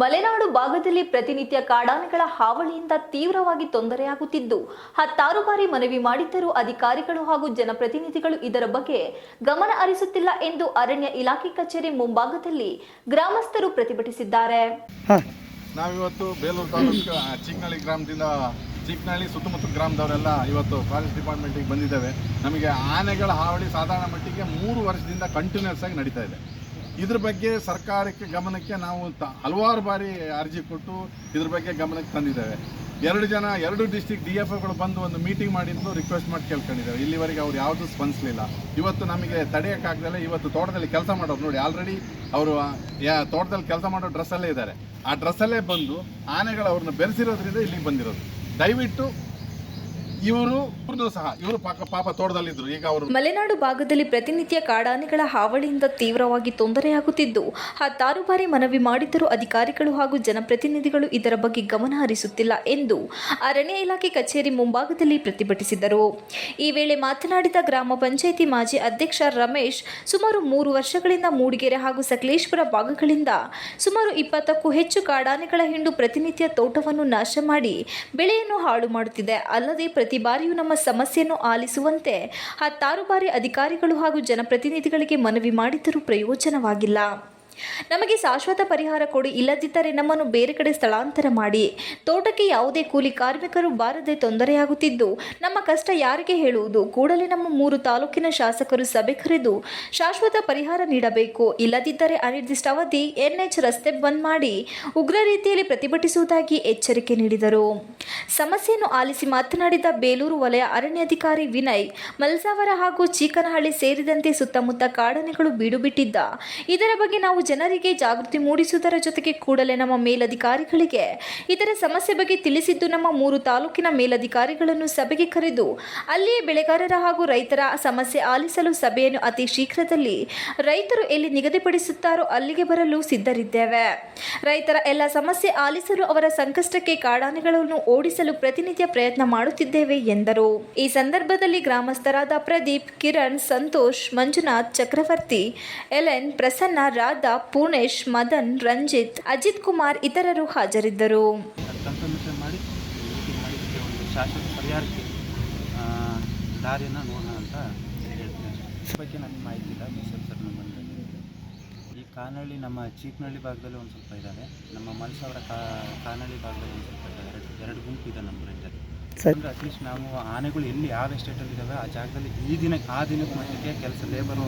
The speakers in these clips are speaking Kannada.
ಮಲೆನಾಡು ಭಾಗದಲ್ಲಿ ಪ್ರತಿನಿತ್ಯ ಕಾಡಾನೆಗಳ ಹಾವಳಿಯಿಂದ ತೀವ್ರವಾಗಿ ತೊಂದರೆಯಾಗುತ್ತಿದ್ದು ಹತ್ತಾರು ಬಾರಿ ಮನವಿ ಮಾಡಿದ್ದರೂ ಅಧಿಕಾರಿಗಳು ಹಾಗೂ ಜನಪ್ರತಿನಿಧಿಗಳು ಇದರ ಬಗ್ಗೆ ಗಮನ ಹರಿಸುತ್ತಿಲ್ಲ ಎಂದು ಅರಣ್ಯ ಇಲಾಖೆ ಕಚೇರಿ ಮುಂಭಾಗದಲ್ಲಿ ಗ್ರಾಮಸ್ಥರು ಪ್ರತಿಭಟಿಸಿದ್ದಾರೆ. ನಾವಿವತ್ತು ಬೇಲೂರು ತಾಲೂಕು ಚಿಕ್ಕನಹಳ್ಳಿ ಗ್ರಾಮದಿಂದ ಚಿಕ್ಕನಹಳ್ಳಿ ಸುತ್ತಮುತ್ತ ಗ್ರಾಮದವರೆಲ್ಲ ಇವತ್ತು ಫಾರೆಸ್ಟ್ ಡಿಪಾರ್ಟ್ಮೆಂಟಿಗೆ ಬಂದಿದ್ದೇವೆ. ನಮಗೆ ಆನೆಗಳ ಹಾವಳಿ ಸಾಧಾರಣ ಮಟ್ಟಿಗೆ 3 ವರ್ಷದಿಂದ ಕಂಟಿನ್ಯೂಸ್ ಆಗಿ ನಡೀತಾ ಇದೆ. ಇದ್ರ ಬಗ್ಗೆ ಸರ್ಕಾರಕ್ಕೆ ಗಮನಕ್ಕೆ ನಾವು ಹಲವಾರು ಬಾರಿ ಅರ್ಜಿ ಕೊಟ್ಟು ಇದ್ರ ಬಗ್ಗೆ ಗಮನಕ್ಕೆ ತಂದಿದ್ದೇವೆ. 2 ಡಿಸ್ಟ್ರಿಕ್ಟ್ DFOಗಳು ಬಂದು ಒಂದು ಮೀಟಿಂಗ್ ಮಾಡಿದ್ದು ರಿಕ್ವೆಸ್ಟ್ ಮಾಡಿ ಕೇಳ್ಕೊಂಡಿದ್ದೇವೆ. ಇಲ್ಲಿವರೆಗೆ ಅವ್ರು ಯಾವುದೂ ಸ್ಪಂದಿಸಲಿಲ್ಲ. ಇವತ್ತು ನಮಗೆ ತಡೆಯೋಕ್ಕಾಗ್ದಲೆ ಇವತ್ತು ತೋಟದಲ್ಲಿ ಕೆಲಸ ಮಾಡೋರು ನೋಡಿ, ಆಲ್ರೆಡಿ ಅವರು ತೋಟದಲ್ಲಿ ಕೆಲಸ ಮಾಡೋ ಡ್ರೆಸ್ಸಲ್ಲೇ ಇದ್ದಾರೆ. ಆ ಡ್ರೆಸ್ಸಲ್ಲೇ ಬಂದು ಆನೆಗಳು ಅವ್ರನ್ನ ಬೆರೆಸಿರೋದ್ರಿಂದ ಇಲ್ಲಿಗೆ ಬಂದಿರೋದು. ದಯವಿಟ್ಟು ಇವರು ಪಾಪ ತೋಟದಲ್ಲಿದ್ರು. ಈಗ ಅವರು ಮಲೆನಾಡು ಭಾಗದಲ್ಲಿ ಪ್ರತಿನಿತ್ಯ ಕಾಡಾನೆಗಳ ಹಾವಳಿಯಿಂದ ತೀವ್ರವಾಗಿ ತೊಂದರೆಯಾಗುತ್ತಿದ್ದು ಹತ್ತಾರು ಬಾರಿ ಮನವಿ ಮಾಡಿದ್ದರೂ ಅಧಿಕಾರಿಗಳು ಹಾಗೂ ಜನಪ್ರತಿನಿಧಿಗಳು ಇದರ ಬಗ್ಗೆ ಗಮನ ಹರಿಸುತ್ತಿಲ್ಲ ಎಂದು ಅರಣ್ಯ ಇಲಾಖೆ ಕಚೇರಿ ಮುಂಭಾಗದಲ್ಲಿ ಪ್ರತಿಭಟಿಸಿದರು. ಈ ವೇಳೆ ಮಾತನಾಡಿದ ಗ್ರಾಮ ಪಂಚಾಯಿತಿ ಮಾಜಿ ಅಧ್ಯಕ್ಷ ರಮೇಶ್, ಸುಮಾರು 3 ವರ್ಷಗಳಿಂದ ಮೂಡಿಗೆರೆ ಹಾಗೂ ಸಕಲೇಶಪುರ ಭಾಗಗಳಿಂದ ಸುಮಾರು 20ಕ್ಕೂ ಹೆಚ್ಚು ಕಾಡಾನೆಗಳ ಹಿಂಡು ಪ್ರತಿನಿತ್ಯ ತೋಟವನ್ನು ನಾಶ ಮಾಡಿ ಬೆಳೆಯನ್ನು ಹಾಳು ಮಾಡುತ್ತಿದೆ. ಅಲ್ಲದೆ ಪ್ರತಿ ಬಾರಿಯೂ ನಮ್ಮ ಸಮಸ್ಯೆಯನ್ನು ಆಲಿಸುವಂತೆ ಹತ್ತಾರು ಬಾರಿ ಅಧಿಕಾರಿಗಳು ಹಾಗೂ ಜನಪ್ರತಿನಿಧಿಗಳಿಗೆ ಮನವಿ ಮಾಡಿದರೂ ಪ್ರಯೋಜನವಾಗಿಲ್ಲ. ನಮಗೆ ಶಾಶ್ವತ ಪರಿಹಾರ ಕೊಡಿ, ಇಲ್ಲದಿದ್ದರೆ ನಮ್ಮನ್ನು ಬೇರೆ ಕಡೆ ಸ್ಥಳಾಂತರ ಮಾಡಿ. ತೋಟಕ್ಕೆ ಯಾವುದೇ ಕೂಲಿ ಕಾರ್ಮಿಕರು ಬಾರದೆ ತೊಂದರೆಯಾಗುತ್ತಿದ್ದು ನಮ್ಮ ಕಷ್ಟ ಯಾರಿಗೆ ಹೇಳುವುದು? ಕೂಡಲೇ ನಮ್ಮ 3 ತಾಲೂಕಿನ ಶಾಸಕರು ಸಭೆ ಕರೆದು ಶಾಶ್ವತ ಪರಿಹಾರ ನೀಡಬೇಕು. ಇಲ್ಲದಿದ್ದರೆ ಅನಿರ್ದಿಷ್ಟಾವಧಿ NH ರಸ್ತೆ ಬಂದ್ ಮಾಡಿ ಉಗ್ರ ರೀತಿಯಲ್ಲಿ ಪ್ರತಿಭಟಿಸುವುದಾಗಿ ಎಚ್ಚರಿಕೆ ನೀಡಿದರು. ಸಮಸ್ಯೆಯನ್ನು ಆಲಿಸಿ ಮಾತನಾಡಿದ ಬೇಲೂರು ವಲಯ ಅರಣ್ಯಾಧಿಕಾರಿ ವಿನಯ್, ಮಲ್ಸಾವರ ಹಾಗೂ ಚೀಕನಹಳ್ಳಿ ಸೇರಿದಂತೆ ಸುತ್ತಮುತ್ತ ಕಾಡಾನೆಗಳು ಬೀಡು ಬಿಟ್ಟಿದ್ದ. ಇದರ ಬಗ್ಗೆ ನಾವು ಜನರಿಗೆ ಜಾಗೃತಿ ಮೂಡಿಸುವುದರ ಜೊತೆಗೆ ಕೂಡಲೇ ನಮ್ಮ ಮೇಲಧಿಕಾರಿಗಳಿಗೆ ಇದರ ಸಮಸ್ಯೆ ಬಗ್ಗೆ ತಿಳಿಸಿದ್ದು ನಮ್ಮ 3 ತಾಲೂಕಿನ ಮೇಲಧಿಕಾರಿಗಳನ್ನು ಸಭೆಗೆ ಕರೆದು ಅಲ್ಲಿಯೇ ಬೆಳೆಗಾರರ ಹಾಗೂ ರೈತರ ಸಮಸ್ಯೆ ಆಲಿಸಲು ಸಭೆಯನ್ನು ಅತಿ ಶೀಘ್ರದಲ್ಲಿ ರೈತರು ಎಲ್ಲಿ ನಿಗದಿಪಡಿಸುತ್ತಾರೋ ಅಲ್ಲಿಗೆ ಬರಲು ಸಿದ್ಧರಿದ್ದೇವೆ. ರೈತರ ಎಲ್ಲ ಸಮಸ್ಯೆ ಆಲಿಸಲು ಅವರ ಸಂಕಷ್ಟಕ್ಕೆ ಕಾಡಾನೆಗಳನ್ನು ಓಡಿಸಲು ಪ್ರತಿನಿತ್ಯ ಪ್ರಯತ್ನ ಮಾಡುತ್ತಿದ್ದೇವೆ ಎಂದರು. ಈ ಸಂದರ್ಭದಲ್ಲಿ ಗ್ರಾಮಸ್ಥರಾದ ಪ್ರದೀಪ್, ಕಿರಣ್, ಸಂತೋಷ್, ಮಂಜುನಾಥ್, ಚಕ್ರವರ್ತಿ, ಎಲೆನ್, ಪ್ರಸನ್ನ, ರಾಧಾ, ಪೂರ್ಣೇಶ್, ಮದನ್, ರಂಜಿತ್, ಅಜಿತ್ ಕುಮಾರ್ ಇತರರು ಹಾಜರಿದ್ದರು. ಕನ್ಫರ್ಮೇಷನ್ ಮಾಡಿ ಒಂದು ಶಾಶ್ವತ ಪರಿಹಾರಕ್ಕೆ ದಾರಿಯನ್ನು ನೋಡೋಣ ಅಂತ ಹೇಳ್ತೀನಿ. ಈ ಬಗ್ಗೆ ನನಗೆ ಮಾಹಿತಿ ಇಲ್ಲ. ಸರ್ ಈ ಕಾನಹಳ್ಳಿ ನಮ್ಮ ಚೀಕನಹಳ್ಳಿ ಭಾಗದಲ್ಲಿ ಒಂದು ಸ್ವಲ್ಪ ಇದ್ದಾರೆ, ನಮ್ಮ ಮಲ್ಸಾವರ ಕಾನಹಳ್ಳಿ ಭಾಗದಲ್ಲಿ ಒಂದು ಸ್ವಲ್ಪ ಇದ್ದಾರೆ. 2 ಗುಂಪು ಇದೆ ನಮ್ಮ ರೇಂಜಲ್ಲಿ. ಅಂದರೆ ಅಟ್ಲೀಸ್ಟ್ ನಾವು ಆನೆಗಳು ಎಲ್ಲಿ ಯಾವ ಎಸ್ಟೇಟಲ್ಲಿ ಇದ್ದಾವೆ ಆ ಜಾಗದಲ್ಲಿ ಆ ದಿನಕ್ಕೆ ಮಟ್ಟಿಗೆ ಕೆಲಸ ಲೇಬರು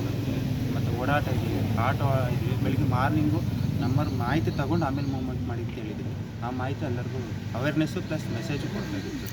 ಮತ್ತು ಓಡಾಟ ಇದೀವಿ, ಆಟೋ ಇದೀವಿ. ಬೆಳಿಗ್ಗೆ ಮಾರ್ನಿಂಗು ನಮ್ಮ ಮಾಹಿತಿ ತಗೊಂಡು ಆಮೇಲೆ ಮೂವ್ಮೆಂಟ್ ಮಾಡಿ ಅಂತ ಹೇಳಿದ್ವಿ. ಆ ಮಾಹಿತಿ ಎಲ್ಲರಿಗೂ ಅವೇರ್ನೆಸ್ಸು ಪ್ಲಸ್ ಮೆಸೇಜು ಕೊಡ್ತಾಯಿತ್ತು.